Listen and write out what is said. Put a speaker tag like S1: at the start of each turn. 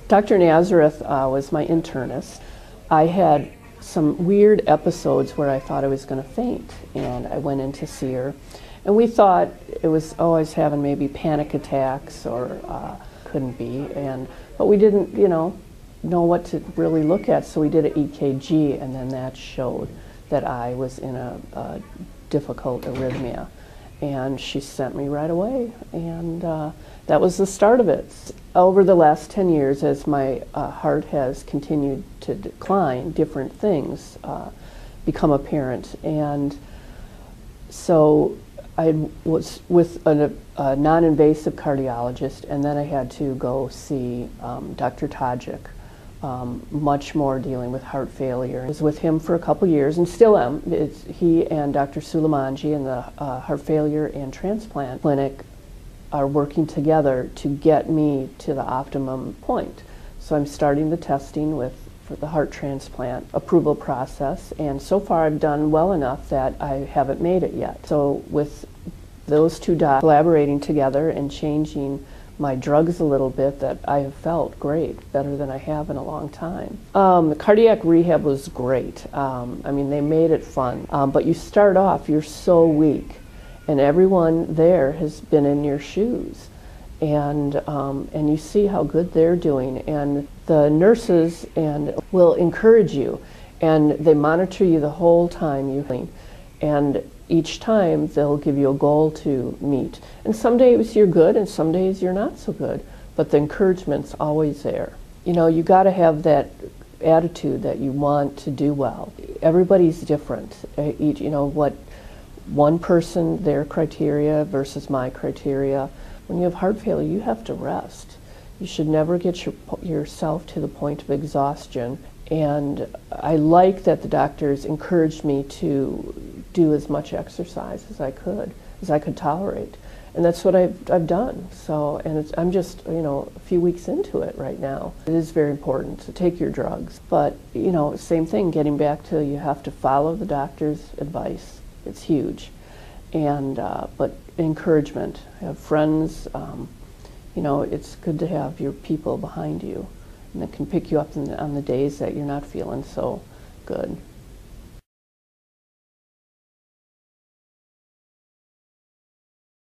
S1: Dr. Nazareth was my internist. I had some weird episodes where I thought I was going to faint, and I went in to see her. And we thought it was, I was having maybe panic attacks or couldn't be, but we didn't, know what to really look at, so we did an EKG, and then that showed that I was in a difficult arrhythmia. And she sent me right away, and that was the start of it. Over the last 10 years, as my heart has continued to decline, different things become apparent. And so I was with a non-invasive cardiologist, and then I had to go see Dr. Tajik, much more dealing with heart failure. I was with him for a couple years, and still am. He and Dr. Sulemanji in the Heart Failure and Transplant Clinic are working together to get me to the optimum point. So I'm starting the testing for the heart transplant approval process, and so far I've done well enough that I haven't made it yet. So with those two docs collaborating together and changing my drugs a little bit, that I have felt great, better than I have in a long time. The cardiac rehab was great. I mean, they made it fun, but you start off, you're so weak, and everyone there has been in your shoes, and you see how good they're doing, and the nurses will encourage you, and they monitor you the whole time you clean, and each time they'll give you a goal to meet. And some days you're good and some days you're not so good, but the encouragement's always there. You got to have that attitude that you want to do well. Everybody's different. What one person, their criteria versus my criteria. When you have heart failure, you have to rest. You should never get yourself to the point of exhaustion. And I like that the doctors encouraged me to do as much exercise as I could tolerate, and that's what I've done. So, and I'm just a few weeks into it right now. It is very important to take your drugs, but same thing. Getting back to, you have to follow the doctor's advice. It's huge, and but encouragement. Have friends. It's good to have your people behind you, and that can pick you up on the days that you're not feeling so good.